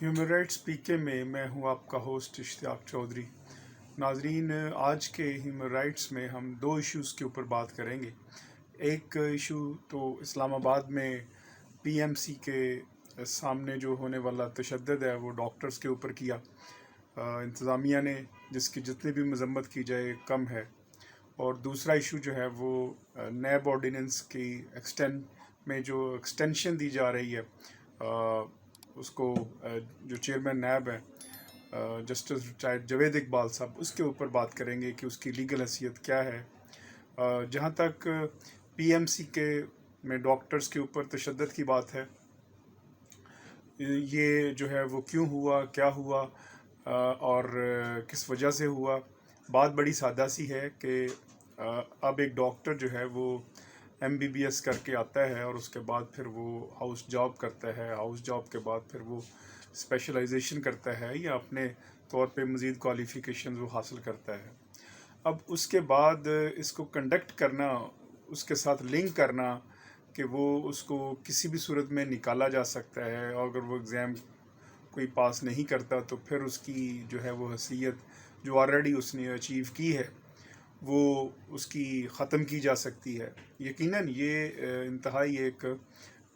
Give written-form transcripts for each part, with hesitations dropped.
Human rights پی کے میں ہوں آپ کا ہوسٹ اشتیاق چودھری۔ ناظرین، آج کے ہیومن رائٹس میں ہم دو ایشوز کے اوپر بات کریں گے۔ ایک ایشو تو اسلام آباد میں پی ایم سی کے سامنے جو ہونے والا تشدد ہے وہ ڈاکٹرز کے اوپر کیا انتظامیہ نے، جس کی جتنی بھی مذمت کی جائے کم ہے۔ اور دوسرا ایشو جو ہے وہ نیب آرڈیننس کی میں جو ایکسٹینشن دی جا رہی ہے اس کو جو چیئرمین نیب ہے جسٹس ریٹائرڈ جاوید اقبال صاحب، اس کے اوپر بات کریں گے کہ اس کی لیگل حیثیت کیا ہے۔ جہاں تک پی ایم سی کے میں ڈاکٹرز کے اوپر تشدد کی بات ہے، یہ جو ہے وہ کیوں ہوا، کیا ہوا اور کس وجہ سے ہوا۔ بات بڑی سادہ سی ہے کہ اب ایک ڈاکٹر جو ہے وہ ایم بی بی ایس کر کے آتا ہے اور اس کے بعد پھر وہ ہاؤس جاب کرتا ہے، ہاؤس جاب کے بعد پھر وہ اسپیشلائزیشن کرتا ہے یا اپنے طور پہ مزید کوالیفیکیشنز وہ حاصل کرتا ہے۔ اب اس کے بعد اس کو کنڈکٹ کرنا، اس کے ساتھ لنک کرنا کہ وہ اس کو کسی بھی صورت میں نکالا جا سکتا ہے، اور اگر وہ ایگزام کوئی پاس نہیں کرتا تو پھر اس کی جو ہے وہ حیثیت جو آلریڈی اس نے اچیو کی ہے وہ اس کی ختم کی جا سکتی ہے۔ یقیناً یہ انتہائی ایک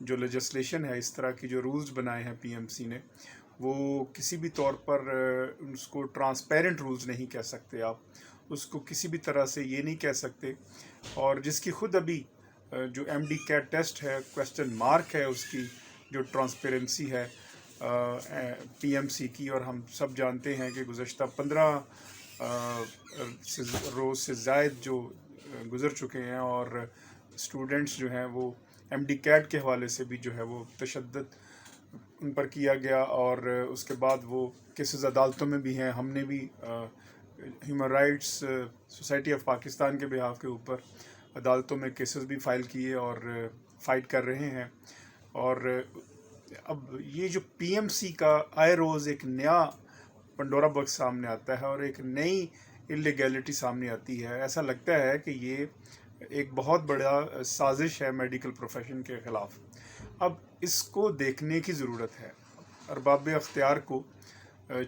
جو لیجسلیشن ہے، اس طرح کی جو رولز بنائے ہیں پی ایم سی نے، وہ کسی بھی طور پر اس کو ٹرانسپیرنٹ رولز نہیں کہہ سکتے آپ، اس کو کسی بھی طرح سے یہ نہیں کہہ سکتے، اور جس کی خود ابھی جو ایم ڈی کیٹ ٹیسٹ ہے، کویسچن مارک ہے اس کی جو ٹرانسپیرنسی ہے پی ایم سی کی۔ اور ہم سب جانتے ہیں کہ گزشتہ 15 روز سے زائد جو گزر چکے ہیں، اور اسٹوڈنٹس جو ہیں وہ ایم ڈی کیٹ کے حوالے سے بھی جو ہے وہ تشدد ان پر کیا گیا، اور اس کے بعد وہ کیسز عدالتوں میں بھی ہیں۔ ہم نے بھی human rights society of Pakistan کے بہاف کے اوپر عدالتوں میں کیسز بھی فائل کیے اور فائٹ کر رہے ہیں۔ اور اب یہ جو پی ایم سی کا آئے روز ایک نیا پنڈورا باکس سامنے آتا ہے اور ایک نئی انلیگیلٹی سامنے آتی ہے، ایسا لگتا ہے کہ یہ ایک بہت بڑا سازش ہے میڈیکل پروفیشن کے خلاف۔ اب اس کو دیکھنے کی ضرورت ہے۔ ارباب اختیار کو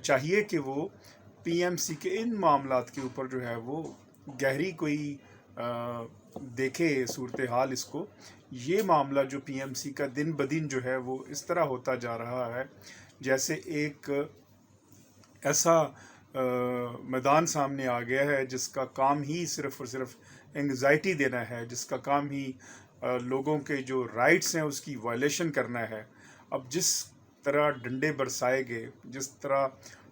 چاہیے کہ وہ پی ایم سی کے ان معاملات کے اوپر جو ہے وہ گہری کوئی دیکھے صورتحال اس کو۔ یہ معاملہ جو پی ایم سی کا دن بدن جو ہے وہ اس طرح ہوتا جا رہا ہے جیسے ایک ایسا میدان سامنے آ گیا ہے جس کا کام ہی صرف اور صرف انگزائٹی دینا ہے، جس کا کام ہی لوگوں کے جو رائٹس ہیں اس کی وائلیشن کرنا ہے۔ اب جس طرح ڈنڈے برسائے گئے، جس طرح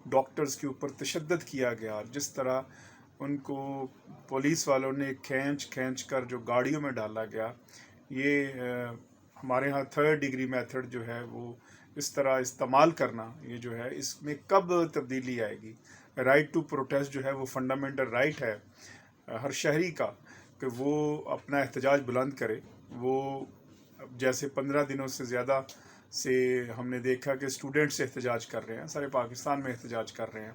ڈاکٹرز کے اوپر تشدد کیا گیا، جس طرح ان کو پولیس والوں نے کھینچ کر جو گاڑیوں میں ڈالا گیا، یہ ہمارے ہاں 3rd ڈگری میتھڈ جو ہے وہ اس طرح استعمال کرنا، یہ جو ہے اس میں کب تبدیلی آئے گی؟ رائٹ ٹو پروٹیسٹ جو ہے وہ فنڈامنٹل رائٹ ہے ہر شہری کا کہ وہ اپنا احتجاج بلند کرے۔ وہ جیسے 15 دنوں سے زیادہ سے ہم نے دیکھا کہ اسٹوڈنٹس احتجاج کر رہے ہیں، سارے پاکستان میں احتجاج کر رہے ہیں،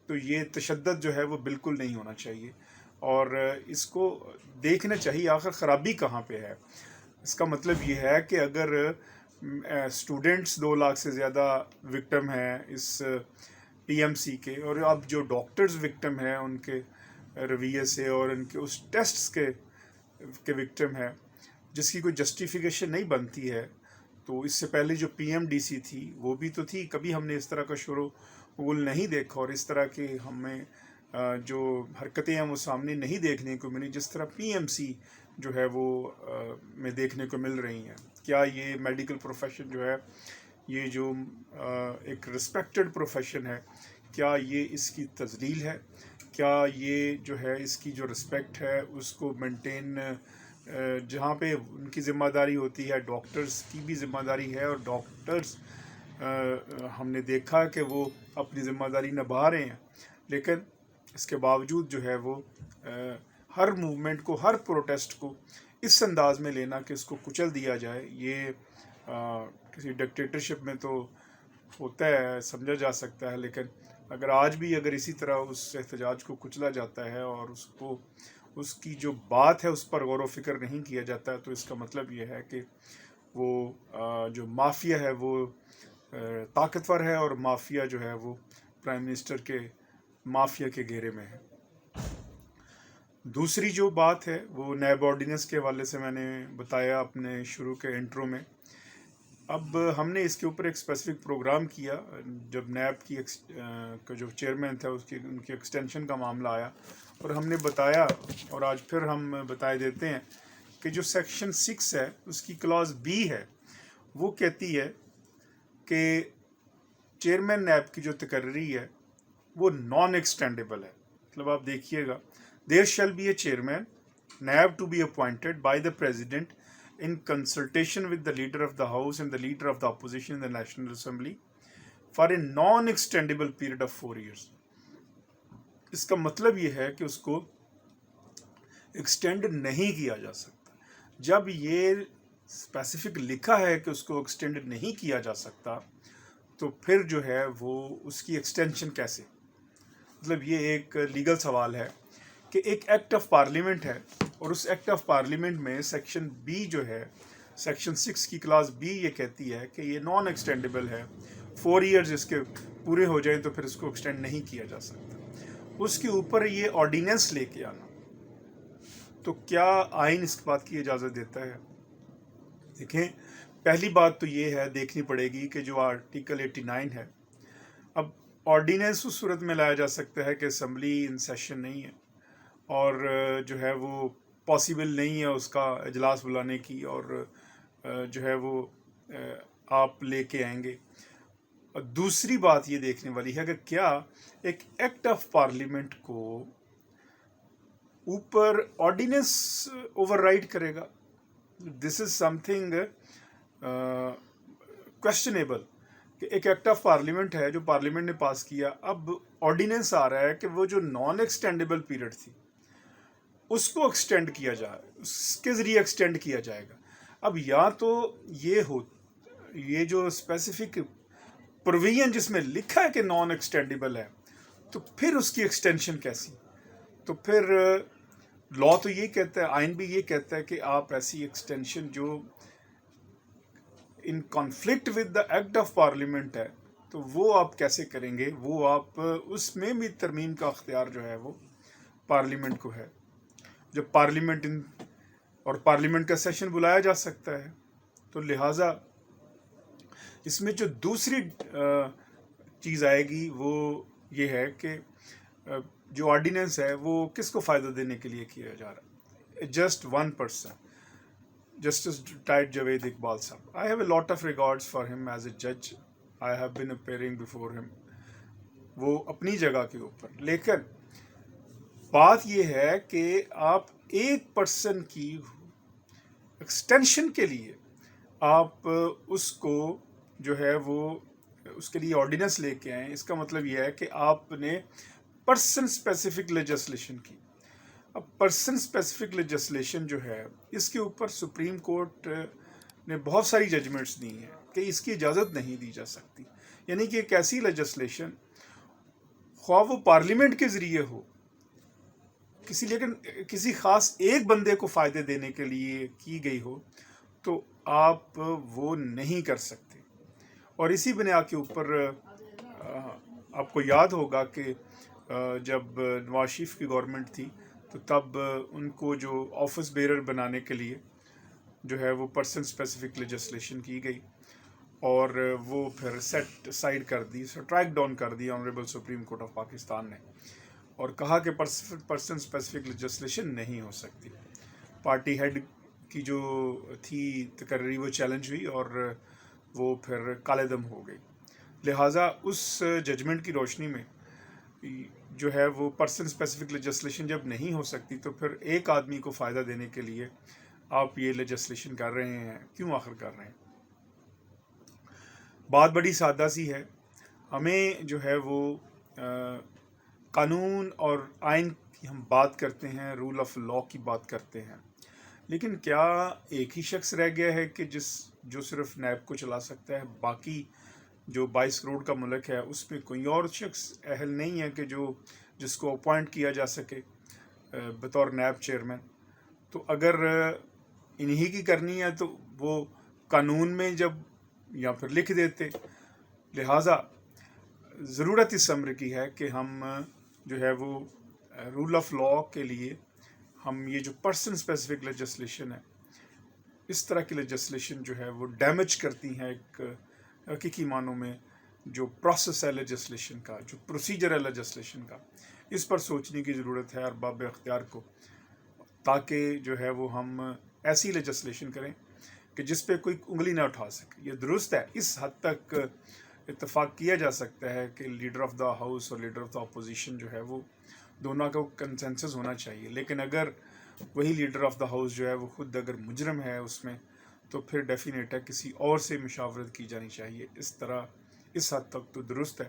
تو یہ تشدد جو ہے وہ بالکل نہیں ہونا چاہیے، اور اس کو دیکھنا چاہیے آخر خرابی کہاں پہ ہے۔ اس کا مطلب یہ ہے کہ اگر اسٹوڈنٹس 2 لاکھ سے زیادہ وکٹم ہیں اس پی ایم سی کے، اور اب جو ڈاکٹرز وکٹم ہیں ان کے رویے سے اور ان کے اس ٹیسٹس کے وکٹم ہیں، جس کی کوئی جسٹیفیکیشن نہیں بنتی ہے، تو اس سے پہلے جو پی ایم ڈی سی تھی وہ بھی تو تھی، کبھی ہم نے اس طرح کا شغل نہیں دیکھا، اور اس طرح کی ہمیں جو حرکتیں ہیں وہ سامنے نہیں دیکھنے کو ملی جس طرح پی ایم سی جو ہے وہ میں دیکھنے کو مل رہی ہیں۔ کیا یہ میڈیکل پروفیشن جو ہے، یہ جو ایک رسپیکٹڈ پروفیشن ہے، کیا یہ اس کی تذلیل ہے؟ کیا یہ جو ہے اس کی جو رسپیکٹ ہے اس کو مینٹین، جہاں پہ ان کی ذمہ داری ہوتی ہے، ڈاکٹرز کی بھی ذمہ داری ہے، اور ڈاکٹرز ہم نے دیکھا کہ وہ اپنی ذمہ داری نبھا رہے ہیں، لیکن اس کے باوجود جو ہے وہ ہر موومنٹ کو، ہر پروٹیسٹ کو اس انداز میں لینا کہ اس کو کچل دیا جائے، یہ کسی ڈکٹیٹرشپ میں تو ہوتا ہے، سمجھا جا سکتا ہے، لیکن اگر آج بھی اگر اسی طرح اس احتجاج کو کچلا جاتا ہے اور اس کی جو بات ہے اس پر غور و فکر نہیں کیا جاتا ہے، تو اس کا مطلب یہ ہے کہ وہ جو مافیا ہے وہ طاقتور ہے اور مافیا جو ہے وہ پرائم منسٹر کے مافیا کے گھیرے میں ہے۔ دوسری جو بات ہے وہ نیب آرڈیننس کے حوالے سے میں نے بتایا اپنے شروع کے انٹرو میں۔ اب ہم نے اس کے اوپر ایک اسپیسیفک پروگرام کیا جب نیب کی کا جو چیئرمین تھا ان کی ایکسٹینشن کا معاملہ آیا، اور ہم نے بتایا، اور آج پھر ہم بتائے دیتے ہیں کہ جو سیکشن 6 ہے اس کی کلاز بی ہے، وہ کہتی ہے کہ چیئرمین نیب کی جو تقرری ہے وہ نان ایکسٹینڈیبل ہے۔ مطلب آپ دیکھیے گا، there shall be a chairman NAB to be appointed by the president in consultation with the leader of the house and the leader of the opposition in the National Assembly for a non-extendable period of 4 years۔ اس کا مطلب یہ ہے کہ اس کو extend نہیں کیا جا سکتا۔ جب یہ اسپیسیفک لکھا ہے کہ اس کو ایکسٹینڈ نہیں کیا جا سکتا تو پھر جو ہے وہ اس کی ایکسٹینشن کیسے؟ مطلب یہ ایک لیگل سوال ہے کہ ایک ایکٹ آف پارلیمنٹ ہے، اور اس ایکٹ آف پارلیمنٹ میں سیکشن بی جو ہے، سیکشن 6 کی کلاس بی یہ کہتی ہے کہ یہ نان ایکسٹینڈیبل ہے، 4 ایئرز اس کے پورے ہو جائیں تو پھر اس کو ایکسٹینڈ نہیں کیا جا سکتا۔ اس کے اوپر یہ آرڈیننس لے کے آنا، تو کیا آئین اس بات کی اجازت دیتا ہے؟ دیکھیں، پہلی بات تو یہ ہے دیکھنی پڑے گی کہ جو آرٹیکل 89 ہے، اب آرڈیننس اس صورت میں لایا جا سکتا ہے کہ اسمبلی ان سیشن نہیں ہے اور جو ہے وہ پاسبل نہیں ہے اس کا اجلاس بلانے کی، اور جو ہے وہ آپ لے کے آئیں گے۔ اور دوسری بات یہ دیکھنے والی ہے کہ کیا ایک ایکٹ آف پارلیمنٹ کو اوپر آرڈیننس اوور رائڈ کرے گا؟ دس از سم تھنگ کویسچنیبل کہ ایک ایکٹ آف پارلیمنٹ ہے جو پارلیمنٹ نے پاس کیا، اب آرڈیننس آ رہا ہے کہ وہ جو نان ایکسٹینڈیبل پیریڈ تھی اس کو ایکسٹینڈ کیا جائے، اس کے ذریعے ایکسٹینڈ کیا جائے گا۔ اب یا تو یہ جو اسپیسیفک پروویژن جس میں لکھا ہے کہ نان ایکسٹینڈیبل ہے، تو پھر اس کی ایکسٹینشن کیسی؟ تو پھر لا تو یہ کہتا ہے، آئین بھی یہ کہتا ہے کہ آپ ایسی ایکسٹینشن جو in conflict with the act of parliament ہے تو وہ آپ کیسے کریں گے؟ وہ آپ اس میں بھی ترمیم کا اختیار جو ہے وہ پارلیمنٹ کو ہے، جب پارلیمنٹ کا سیشن بلایا جا سکتا ہے۔ تو لہٰذا اس میں جو دوسری چیز آئے گی وہ یہ ہے کہ جو آرڈیننس ہے وہ کس کو فائدہ دینے کے لیے کیا جا رہا ہے؟ Just one person, justice tight Javed Iqbal صاحب۔ I have a lot of regards for him as a judge. I have been appearing before him. وہ اپنی جگہ کے اوپر، لیکن بات یہ ہے کہ آپ ایک پرسن کی ایکسٹینشن کے لیے آپ اس کو جو ہے وہ اس کے لیے آرڈیننس لے کے آئیں، اس کا مطلب یہ ہے کہ آپ نے پرسن اسپیسیفک لیجسلیشن کی۔ اب پرسن اسپیسیفک لیجسلیشن جو ہے اس کے اوپر سپریم کورٹ نے بہت ساری ججمنٹس دی ہیں کہ اس کی اجازت نہیں دی جا سکتی، یعنی کہ ایک ایسی لیجسلیشن خواہ وہ پارلیمنٹ کے ذریعے ہو، لیکن کسی خاص ایک بندے کو فائدے دینے کے لیے کی گئی ہو، تو آپ وہ نہیں کر سکتے۔ اور اسی بنا کے اوپر آپ کو یاد ہوگا کہ جب نواز شریف کی گورنمنٹ تھی تو تب ان کو جو آفس بیرر بنانے کے لیے جو ہے وہ پرسن اسپیسیفک لیجسلیشن کی گئی، اور وہ پھر سیٹ سائڈ کر دی، اسٹرائک ڈاؤن کر دی honourable supreme court of Pakistan نے، اور کہا کہ پرسن اسپیسیفک لیجسلیشن نہیں ہو سکتی۔ پارٹی ہیڈ کی جو تھی تقرری وہ چیلنج ہوئی اور وہ پھر کالے دم ہو گئی۔ لہٰذا اس ججمنٹ کی روشنی میں جو ہے وہ پرسن اسپیسیفک لیجسلیشن جب نہیں ہو سکتی تو پھر ایک آدمی کو فائدہ دینے کے لیے آپ یہ لیجسلیشن کر رہے ہیں، کیوں آخر کر رہے ہیں؟ بات بڑی سادہ سی ہے، ہمیں جو ہے وہ قانون اور آئین کی ہم بات کرتے ہیں، رول آف لا کی بات کرتے ہیں، لیکن کیا ایک ہی شخص رہ گیا ہے کہ جو صرف نیب کو چلا سکتا ہے؟ باقی جو 22 کروڑ کا ملک ہے اس میں کوئی اور شخص اہل نہیں ہے کہ جس کو اپوائنٹ کیا جا سکے بطور نیب چیئرمین؟ تو اگر انہی کی کرنی ہے تو وہ قانون میں جب یا پھر لکھ دیتے، لہٰذا ضرورت اس امر کی ہے کہ ہم جو ہے وہ رول آف لاء کے لیے ہم یہ جو پرسن اسپیسیفک لیجسلیشن ہے، اس طرح کی لیجسلیشن جو ہے وہ ڈیمیج کرتی ہیں ایک حقیقی معنوں میں جو پروسیس ہے لیجسلیشن کا، جو پروسیجر ہے لیجسلیشن کا، اس پر سوچنے کی ضرورت ہے ارباب اختیار کو، تاکہ جو ہے وہ ہم ایسی لیجسلیشن کریں کہ جس پہ کوئی انگلی نہ اٹھا سکے۔ یہ درست ہے، اس حد تک اتفاق کیا جا سکتا ہے کہ لیڈر آف دا ہاؤس اور لیڈر آف دا اپوزیشن جو ہے وہ دونوں کا کنسنسس ہونا چاہیے، لیکن اگر وہی لیڈر آف دا ہاؤس جو ہے وہ خود اگر مجرم ہے اس میں، تو پھر ڈیفینیٹ ہے کسی اور سے مشاورت کی جانی چاہیے۔ اس طرح اس حد تک تو درست ہے،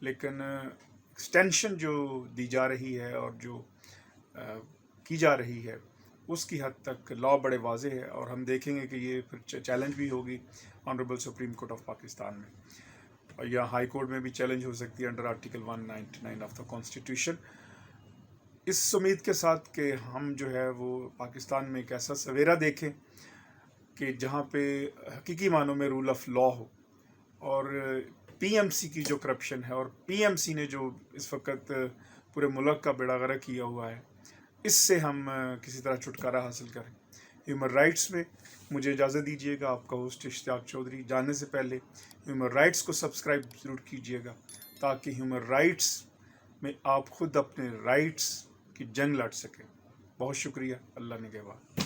لیکن ایکسٹینشن جو دی جا رہی ہے اور جو کی جا رہی ہے اس کی حد تک لا بڑے واضح ہے، اور ہم دیکھیں گے کہ یہ پھر چیلنج بھی ہوگی honourable supreme court of Pakistan میں، یا ہائی کورٹ میں بھی چیلنج ہو سکتی ہے under article 199 of the constitution. اس امید کے ساتھ کہ ہم جو ہے وہ پاکستان میں ایک ایسا سویرا دیکھیں کہ جہاں پہ حقیقی معنوں میں رول آف لا ہو، اور پی ایم سی کی جو کرپشن ہے اور پی ایم سی نے جو اس وقت پورے ملک کا بیڑا غرق کیا ہوا ہے، اس سے ہم کسی طرح چھٹکارا حاصل کریں۔ ہیومن رائٹس میں مجھے اجازت دیجیے گا، آپ کا ہوسٹ اشتیاق چودھری، جانے سے پہلے ہیومن رائٹس کو سبسکرائب ضرور کیجیے گا، تاکہ ہیومن رائٹس میں آپ خود اپنے رائٹس کی جنگ لڑ سکیں۔ بہت شکریہ، اللہ نگہبان۔